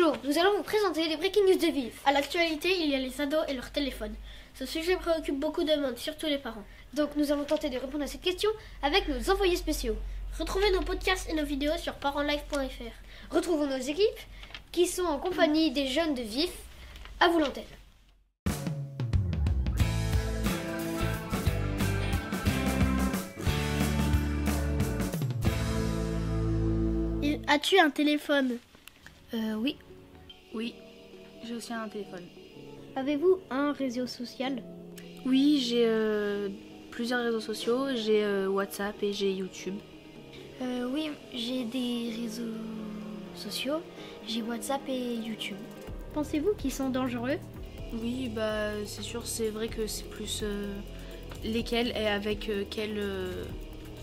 Bonjour, nous allons vous présenter les breaking news de Vif. À l'actualité, il y a les ados et leur téléphone. Ce sujet préoccupe beaucoup de monde, surtout les parents. Donc nous allons tenter de répondre à cette question avec nos envoyés spéciaux. Retrouvez nos podcasts et nos vidéos sur parentslive.fr. Retrouvons nos équipes qui sont en compagnie des jeunes de Vif. À vous l'antenne. As-tu un téléphone? Oui. Oui, j'ai aussi un téléphone. Avez-vous un réseau social? Oui, j'ai plusieurs réseaux sociaux. J'ai WhatsApp et j'ai YouTube. Oui, j'ai des réseaux sociaux. J'ai WhatsApp et YouTube. Pensez-vous qu'ils sont dangereux? Oui, bah c'est sûr, c'est vrai que c'est plus lesquels et avec quels.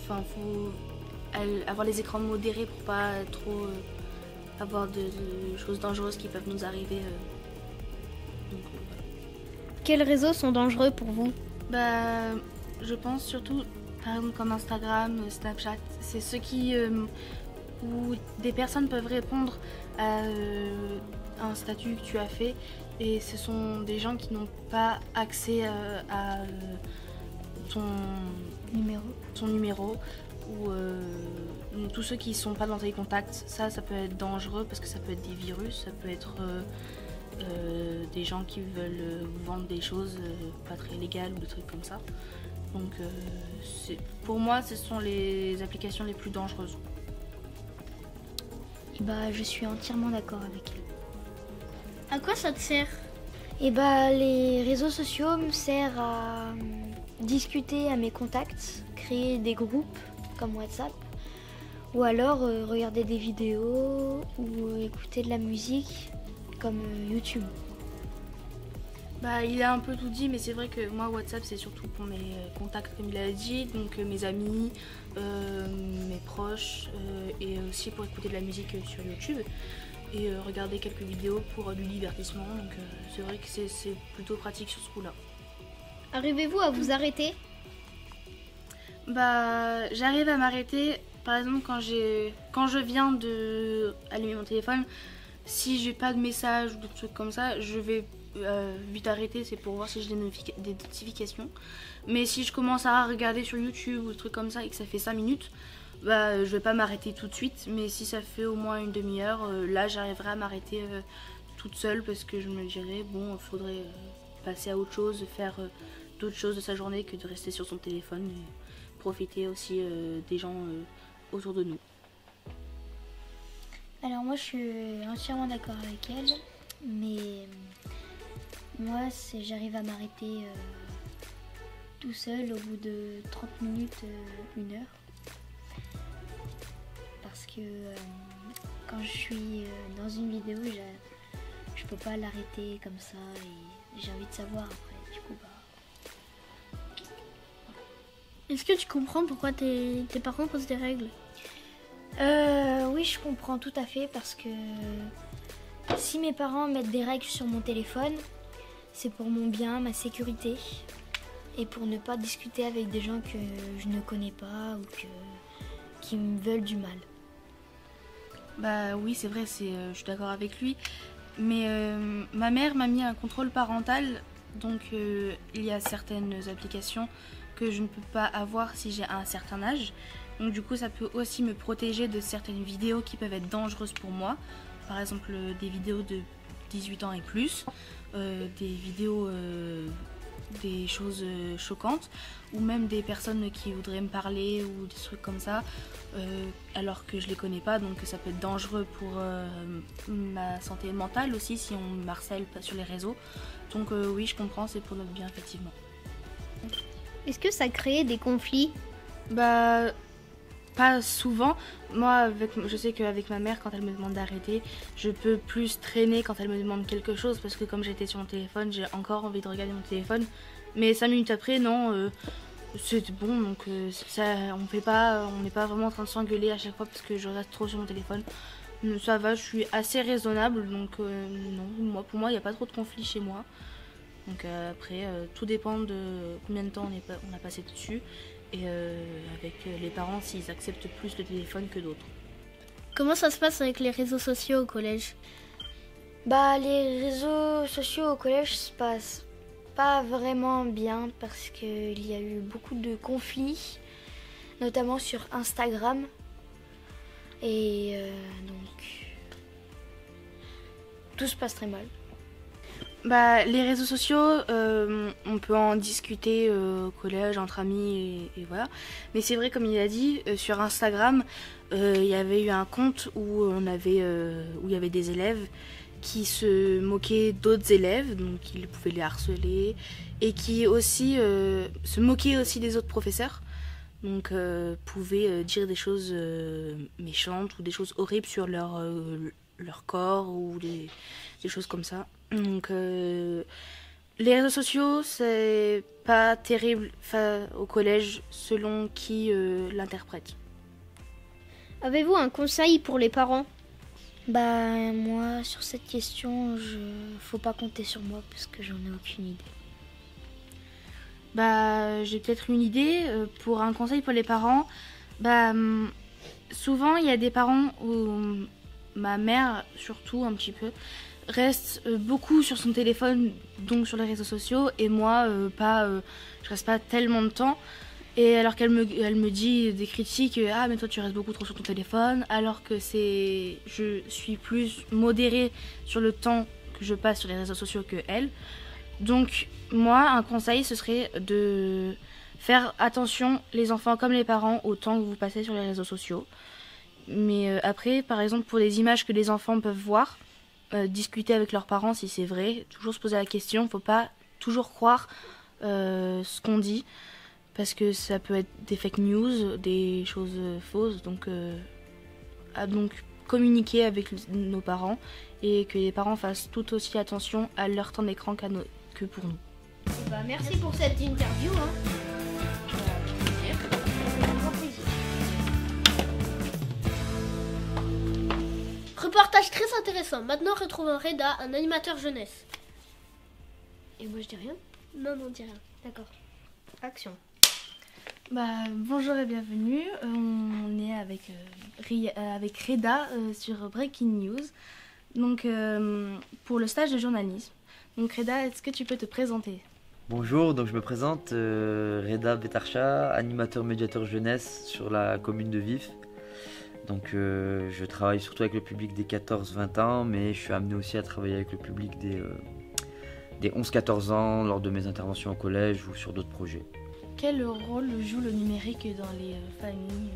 Enfin, faut avoir les écrans modérés pour pas trop avoir de choses dangereuses qui peuvent nous arriver. Donc, voilà. Quels réseaux sont dangereux pour vous? Bah, je pense surtout, par exemple, comme Instagram, Snapchat, c'est ceux qui où des personnes peuvent répondre à un statut que tu as fait, et ce sont des gens qui n'ont pas accès à ton numéro ou tous ceux qui ne sont pas dans tes contacts. Ça peut être dangereux parce que ça peut être des virus, ça peut être des gens qui veulent vous vendre des choses pas très légales ou des trucs comme ça. Donc pour moi, ce sont les applications les plus dangereuses. Et bah, je suis entièrement d'accord avec elle. À quoi ça te sert? Et bah, les réseaux sociaux me servent à discuter à mes contacts, créer des groupes comme WhatsApp, ou alors regarder des vidéos ou écouter de la musique comme YouTube. Bah, il a un peu tout dit, mais c'est vrai que moi, WhatsApp, c'est surtout pour mes contacts, comme il a dit, donc mes amis, mes proches, et aussi pour écouter de la musique sur YouTube et regarder quelques vidéos pour du divertissement. Donc c'est vrai que c'est plutôt pratique sur ce coup-là. Arrivez-vous à vous arrêter? Bah, j'arrive à m'arrêter, par exemple, quand je viens de allumer mon téléphone, si j'ai pas de message ou de trucs comme ça, je vais vite arrêter, c'est pour voir si j'ai des notifications. Mais si je commence à regarder sur YouTube ou des trucs comme ça et que ça fait 5 minutes, bah, je vais pas m'arrêter tout de suite. Mais si ça fait au moins une demi-heure, là j'arriverai à m'arrêter toute seule, parce que je me dirais, bon, il faudrait passer à autre chose, faire d'autres choses de sa journée que de rester sur son téléphone, et profiter aussi des gens autour de nous. Alors moi, je suis entièrement d'accord avec elle, mais moi, j'arrive à m'arrêter tout seul au bout de 30 minutes, 1 heure. Parce que quand je suis dans une vidéo, je peux pas l'arrêter comme ça, et j'ai envie de savoir après. Du coup, bah... Est-ce que tu comprends pourquoi tes parents posent des règles? Oui, je comprends tout à fait, parce que si mes parents mettent des règles sur mon téléphone, c'est pour mon bien, ma sécurité, et pour ne pas discuter avec des gens que je ne connais pas ou qui me veulent du mal. Bah oui, c'est vrai, je suis d'accord avec lui. Mais ma mère m'a mis un contrôle parental, donc il y a certaines applications que je ne peux pas avoir si j'ai un certain âge. Donc du coup, ça peut aussi me protéger de certaines vidéos qui peuvent être dangereuses pour moi. Par exemple, des vidéos de 18 ans et plus, des vidéos, des choses choquantes, ou même des personnes qui voudraient me parler ou des trucs comme ça, alors que je les connais pas. Donc ça peut être dangereux pour ma santé mentale aussi si on me harcèle sur les réseaux. Donc oui, je comprends, c'est pour notre bien, effectivement. Est-ce que ça crée des conflits? Bah, pas souvent. Moi, je sais qu'avec ma mère, quand elle me demande d'arrêter, je peux plus traîner quand elle me demande quelque chose, parce que comme j'étais sur mon téléphone, j'ai encore envie de regarder mon téléphone. Mais 5 minutes après, non, c'est bon. Donc ça, on n'est pas vraiment en train de s'engueuler à chaque fois parce que je reste trop sur mon téléphone. Ça va, je suis assez raisonnable, donc non, pour moi, il n'y a pas trop de conflits chez moi. Donc après, tout dépend de combien de temps on a passé dessus, et avec les parents, s'ils acceptent plus le téléphone que d'autres. Comment ça se passe avec les réseaux sociaux au collège? Bah, les réseaux sociaux au collège se passent pas vraiment bien parce qu'il y a eu beaucoup de conflits, notamment sur Instagram. Et donc, tout se passe très mal. Bah, les réseaux sociaux, on peut en discuter au collège, entre amis, et voilà. Mais c'est vrai, comme il a dit, sur Instagram, il y avait eu un compte où il y avait des élèves qui se moquaient d'autres élèves, donc ils pouvaient les harceler, et qui aussi se moquaient aussi des autres professeurs, donc pouvaient dire des choses méchantes ou des choses horribles sur leur corps ou des choses comme ça. Donc les réseaux sociaux, c'est pas terrible au collège selon qui l'interprète. Avez-vous un conseil pour les parents? Bah, moi, sur cette question, faut pas compter sur moi parce que j'en ai aucune idée. Bah, j'ai peut-être une idée pour un conseil pour les parents. Bah, souvent, il y a des parents où ma mère, surtout un petit peu, reste beaucoup sur son téléphone, donc sur les réseaux sociaux, et moi, je reste pas tellement de temps. Et alors qu'elle me dit des critiques, ah mais toi tu restes beaucoup trop sur ton téléphone, alors que je suis plus modérée sur le temps que je passe sur les réseaux sociaux que elle. Donc moi, un conseil, ce serait de faire attention, les enfants comme les parents, au temps que vous passez sur les réseaux sociaux. Mais après, par exemple, pour les images que les enfants peuvent voir, discuter avec leurs parents si c'est vrai, toujours se poser la question, faut pas toujours croire ce qu'on dit, parce que ça peut être des fake news, des choses fausses, donc communiquer avec nos parents et que les parents fassent tout aussi attention à leur temps d'écran que pour nous. Bah, merci pour cette interview. Reportage très intéressant. Maintenant, retrouvons Reda, un animateur jeunesse. Et moi je dis rien? Non, non, dis rien. D'accord. Action. Bah, bonjour et bienvenue. On est avec Reda sur Breaking News, donc pour le stage de journalisme. Donc Reda, est-ce que tu peux te présenter? Bonjour, donc je me présente, Reda Betarcha, animateur médiateur jeunesse sur la commune de Vif. Donc je travaille surtout avec le public des 14-20 ans, mais je suis amené aussi à travailler avec le public des 11-14 ans lors de mes interventions au collège ou sur d'autres projets. Quel rôle joue le numérique dans les familles,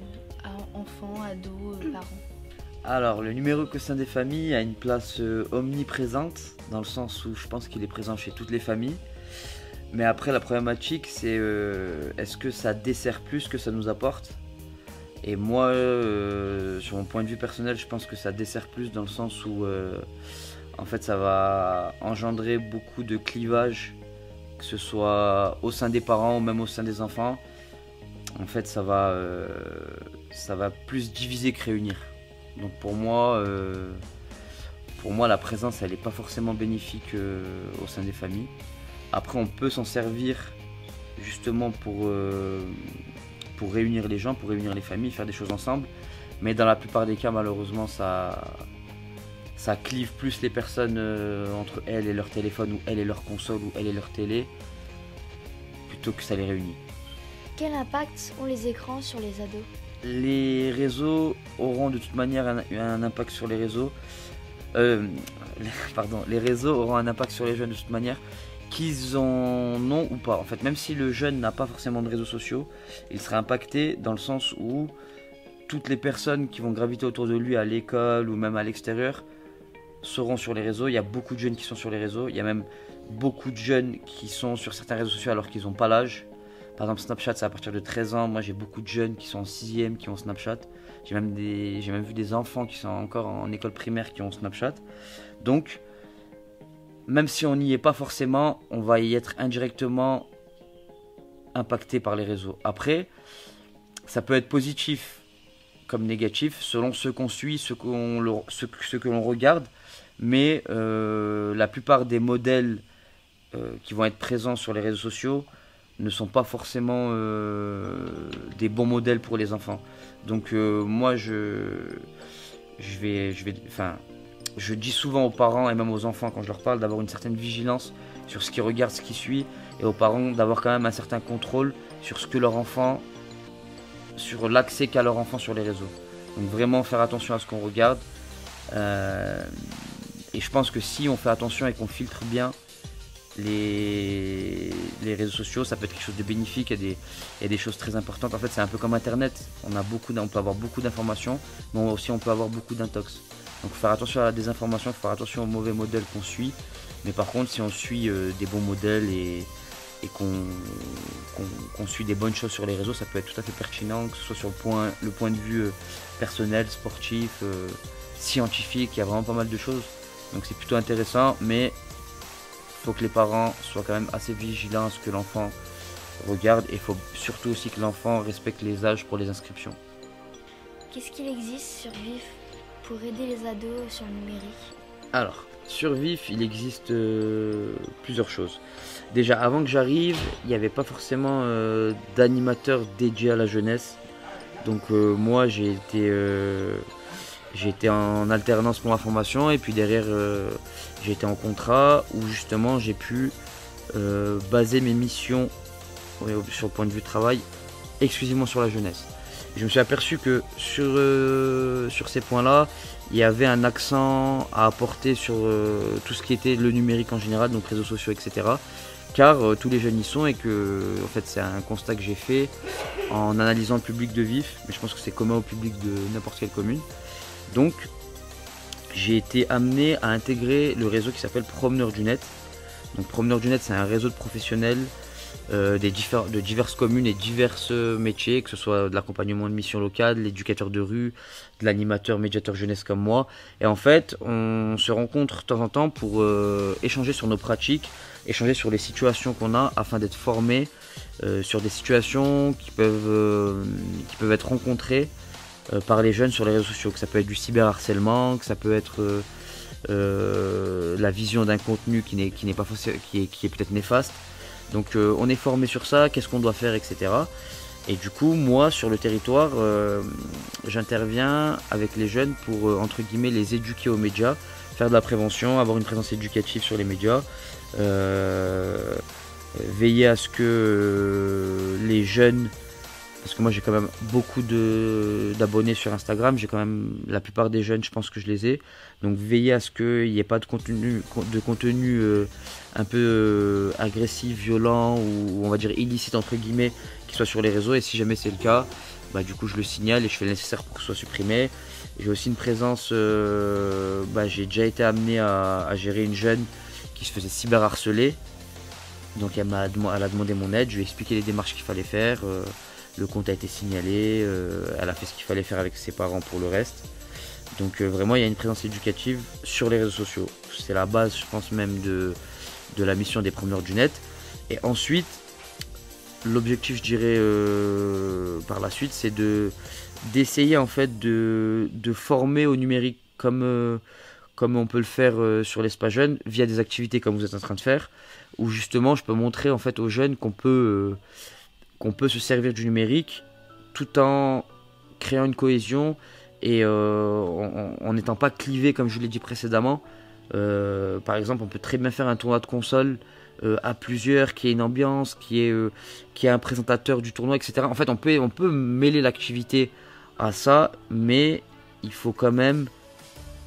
enfants, ados, parents? Alors, le numérique au sein des familles a une place omniprésente, dans le sens où je pense qu'il est présent chez toutes les familles. Mais après, la problématique, c'est est-ce que ça dessert plus que ça nous apporte? Et moi, sur mon point de vue personnel, je pense que ça dessert plus dans le sens où en fait, ça va engendrer beaucoup de clivages, que ce soit au sein des parents ou même au sein des enfants. En fait, ça va plus diviser que réunir. Donc pour moi, la présence, elle n'est pas forcément bénéfique au sein des familles. Après, on peut s'en servir justement pour réunir les gens, pour réunir les familles, faire des choses ensemble. Mais dans la plupart des cas, malheureusement, ça clive plus les personnes entre elles et leur téléphone, ou elles et leur console, ou elles et leur télé, plutôt que ça les réunit. Quel impact ont les écrans sur les ados? Les réseaux auront de toute manière un impact sur les réseaux. Les réseaux auront un impact sur les jeunes de toute manière, qu'ils en ont ou pas. En fait, même si le jeune n'a pas forcément de réseaux sociaux, il sera impacté dans le sens où toutes les personnes qui vont graviter autour de lui à l'école ou même à l'extérieur seront sur les réseaux. Il y a beaucoup de jeunes qui sont sur les réseaux. Il y a même beaucoup de jeunes qui sont sur certains réseaux sociaux alors qu'ils n'ont pas l'âge. Par exemple, Snapchat, c'est à partir de 13 ans. Moi, j'ai beaucoup de jeunes qui sont en 6e qui ont Snapchat. J'ai même vu des enfants qui sont encore en école primaire qui ont Snapchat. Donc, même si on n'y est pas forcément, on va y être indirectement impacté par les réseaux. Après, ça peut être positif comme négatif selon ce qu'on suit, ce que l'on regarde. Mais la plupart des modèles qui vont être présents sur les réseaux sociaux ne sont pas forcément des bons modèles pour les enfants. Donc moi, je dis souvent aux parents et même aux enfants quand je leur parle d'avoir une certaine vigilance sur ce qu'ils regardent, ce qu'ils suivent, et aux parents d'avoir quand même un certain contrôle sur ce que leur enfant, sur l'accès qu'a leur enfant sur les réseaux. Donc vraiment faire attention à ce qu'on regarde. Et je pense que si on fait attention et qu'on filtre bien les réseaux sociaux, ça peut être quelque chose de bénéfique. Il y a des choses très importantes. En fait, c'est un peu comme Internet. On peut avoir beaucoup d'informations, mais aussi on peut avoir beaucoup d'intox. Donc faut faire attention à la désinformation, faut faire attention aux mauvais modèles qu'on suit. Mais par contre, si on suit des bons modèles et qu'on suit des bonnes choses sur les réseaux, ça peut être tout à fait pertinent, que ce soit sur le point de vue personnel, sportif, scientifique. Il y a vraiment pas mal de choses. Donc c'est plutôt intéressant, mais il faut que les parents soient quand même assez vigilants à ce que l'enfant regarde, et il faut surtout aussi que l'enfant respecte les âges pour les inscriptions. Qu'est-ce qu'il existe sur VIF pour aider les ados sur le numérique? Alors, sur VIF, il existe plusieurs choses. Déjà, avant que j'arrive, il n'y avait pas forcément d'animateur dédié à la jeunesse. Donc moi, j'ai été en alternance pour ma formation, et puis derrière j'ai été en contrat où justement j'ai pu baser mes missions sur le point de vue travail exclusivement sur la jeunesse. Et je me suis aperçu que sur ces points-là, il y avait un accent à apporter sur tout ce qui était le numérique en général, donc réseaux sociaux, etc. Car tous les jeunes y sont, et que en fait c'est un constat que j'ai fait en analysant le public de VIF, mais je pense que c'est commun au public de n'importe quelle commune. Donc j'ai été amené à intégrer le réseau qui s'appelle Promeneurs du Net. Donc Promeneurs du Net, c'est un réseau de professionnels de diverses communes et divers métiers, que ce soit de l'accompagnement de missions locales, l'éducateur de rue, de l'animateur, médiateur jeunesse comme moi. Et en fait, on se rencontre de temps en temps pour échanger sur nos pratiques, échanger sur les situations qu'on a, afin d'être formés sur des situations qui peuvent être rencontrées par les jeunes sur les réseaux sociaux, que ça peut être du cyberharcèlement, que ça peut être la vision d'un contenu qui n'est pas qui est peut-être néfaste. Donc on est formé sur ça, qu'est-ce qu'on doit faire, etc. Et du coup, moi, sur le territoire, j'interviens avec les jeunes pour, entre guillemets, les éduquer aux médias, faire de la prévention, avoir une présence éducative sur les médias, veiller à ce que les jeunes, parce que moi j'ai quand même beaucoup d'abonnés sur Instagram, j'ai quand même la plupart des jeunes, je pense que je les ai, donc veiller à ce qu'il n'y ait pas de contenu un peu agressif, violent, ou on va dire illicite entre guillemets, qui soit sur les réseaux. Et si jamais c'est le cas, bah, du coup je le signale et je fais le nécessaire pour que ce soit supprimé. J'ai aussi une présence, j'ai déjà été amené à gérer une jeune qui se faisait cyberharceler, donc elle a demandé mon aide, je lui ai expliqué les démarches qu'il fallait faire. Le compte a été signalé, elle a fait ce qu'il fallait faire avec ses parents pour le reste. Donc vraiment il y a une présence éducative sur les réseaux sociaux. C'est la base, je pense, même de la mission des Promeneurs du Net. Et ensuite, l'objectif, je dirais, par la suite, c'est d'essayer en fait de former au numérique comme on peut le faire sur l'espace jeune, via des activités comme vous êtes en train de faire, où justement je peux montrer en fait aux jeunes qu'on peut se servir du numérique tout en créant une cohésion et en n'étant pas clivé, comme je l'ai dit précédemment. Par exemple, on peut très bien faire un tournoi de console à plusieurs, qui ait une ambiance, qui ait un présentateur du tournoi, etc. En fait, on peut mêler l'activité à ça, mais il faut quand même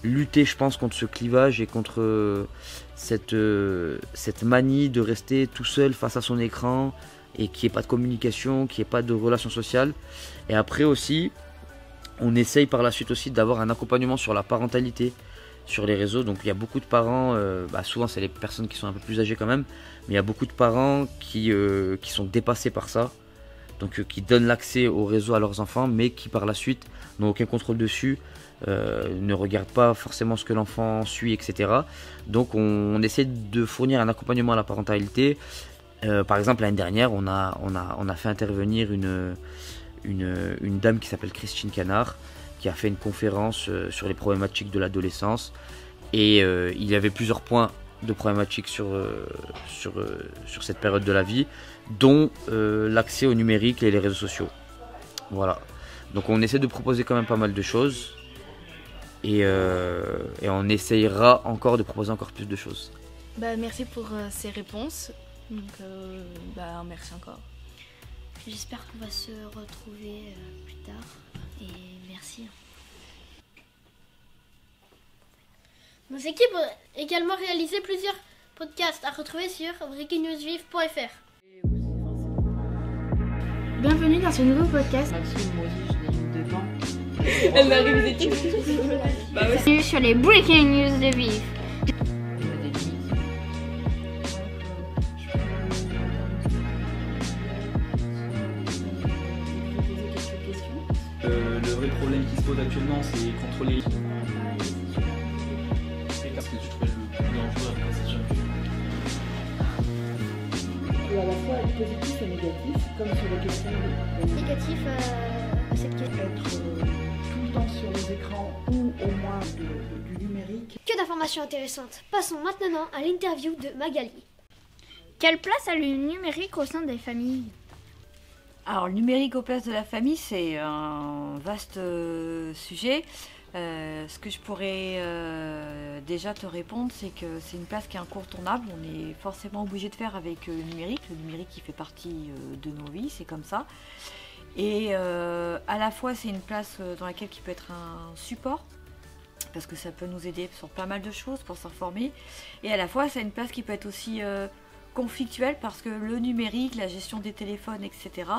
lutter, je pense, contre ce clivage et contre cette manie de rester tout seul face à son écran et qu'il n'y ait pas de communication, qu'il n'y ait pas de relations sociales. Et après aussi, on essaye par la suite aussi d'avoir un accompagnement sur la parentalité sur les réseaux. Donc il y a beaucoup de parents, souvent c'est les personnes qui sont un peu plus âgées quand même, mais il y a beaucoup de parents qui sont dépassés par ça, donc qui donnent l'accès au réseau à leurs enfants, mais qui par la suite n'ont aucun contrôle dessus, ne regardent pas forcément ce que l'enfant suit, etc. Donc on essaie de fournir un accompagnement à la parentalité. Par exemple, l'année dernière, on a fait intervenir une dame qui s'appelle Christine Canard, qui a fait une conférence sur les problématiques de l'adolescence. Et il y avait plusieurs points de problématiques sur cette période de la vie, dont l'accès au numérique et les réseaux sociaux. Voilà. Donc on essaie de proposer quand même pas mal de choses. et on essayera encore de proposer encore plus de choses. Bah, merci pour ces réponses. Donc, merci encore. J'espère qu'on va se retrouver plus tard. Et merci. Nos équipes ont également réalisé plusieurs podcasts à retrouver sur breakingnewsvive.fr. Bienvenue dans ce nouveau podcast. Elle m'a révisé tout. Bienvenue sur les Breaking News de Vive. Le vrai problème qui se pose actuellement, c'est contrôler. Qu'est-ce que tu trouvais le plus dangereux avec la session? À la fois être positif et négatif, comme sur les questions Négatif à cette question. être tout le temps sur les écrans ou au moins du numérique. Que d'informations intéressantes. Passons maintenant à l'interview de Magali. Quelle place a le numérique au sein des familles? Alors, le numérique aux places de la famille, c'est un vaste sujet. Ce que je pourrais déjà te répondre, c'est que c'est une place qui est incontournable. On est forcément obligé de faire avec le numérique. Le numérique qui fait partie de nos vies, c'est comme ça. Et à la fois, c'est une place dans laquelle qui peut être un support, parce que ça peut nous aider sur pas mal de choses pour s'informer. Et à la fois, c'est une place qui peut être aussi conflictuelle, parce que le numérique, la gestion des téléphones, etc.,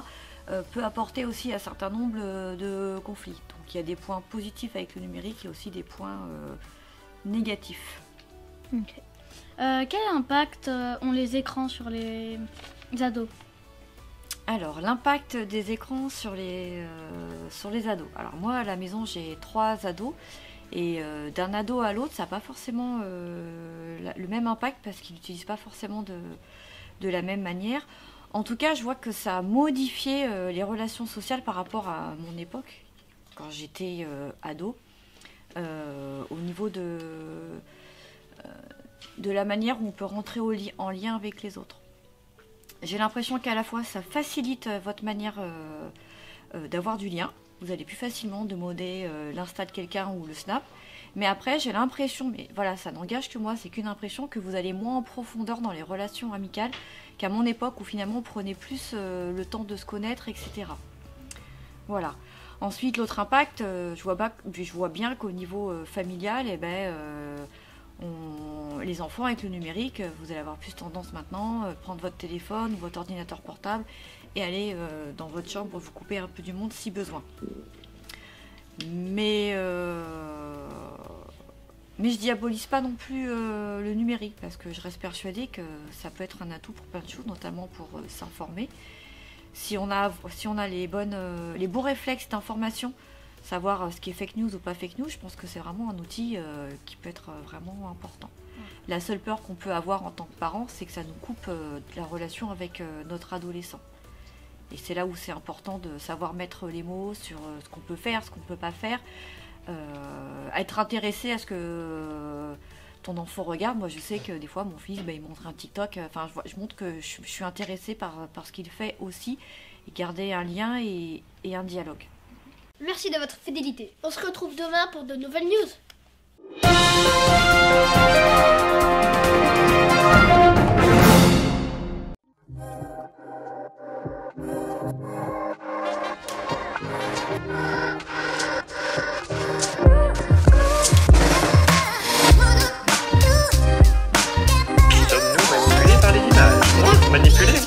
peut apporter aussi un certain nombre de conflits. Donc il y a des points positifs avec le numérique et aussi des points négatifs. Okay. Quel impact ont les écrans sur les ados? Alors, l'impact des écrans sur les ados. Alors moi, à la maison, j'ai 3 ados. Et d'un ado à l'autre, ça n'a pas forcément le même impact, parce qu'ils n'utilisent pas forcément de la même manière. En tout cas, je vois que ça a modifié les relations sociales par rapport à mon époque, quand j'étais ado, au niveau de la manière où on peut rentrer en lien avec les autres. J'ai l'impression qu'à la fois, ça facilite votre manière d'avoir du lien. Vous allez plus facilement demander l'insta de quelqu'un ou le snap. Mais après, j'ai l'impression, mais voilà, ça n'engage que moi, c'est qu'une impression, que vous allez moins en profondeur dans les relations amicales qu'à mon époque, où finalement on prenait plus le temps de se connaître, etc. Voilà. Ensuite, l'autre impact, je vois bien qu'au niveau familial, les enfants avec le numérique, vous allez avoir plus tendance maintenant à prendre votre téléphone ou votre ordinateur portable et aller dans votre chambre vous couper un peu du monde si besoin. Mais je diabolise pas non plus le numérique, parce que je reste persuadée que ça peut être un atout pour plein de choses, notamment pour s'informer. Si on a les bons réflexes d'information, savoir ce qui est fake news ou pas fake news, je pense que c'est vraiment un outil qui peut être vraiment important. La seule peur qu'on peut avoir en tant que parent, c'est que ça nous coupe la relation avec notre adolescent. Et c'est là où c'est important de savoir mettre les mots sur ce qu'on peut faire, ce qu'on ne peut pas faire. Être intéressé à ce que ton enfant regarde. Moi, je sais que des fois, mon fils, il montre un TikTok. Enfin, je montre que je suis intéressée par ce qu'il fait aussi. Et garder un lien et un dialogue. Merci de votre fidélité. On se retrouve demain pour de nouvelles news. Sommes-nous manipulés par les images? Manipulés?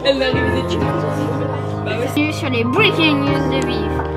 Elle m'a révisé tout. Bienvenue sur les Breaking News de Vive.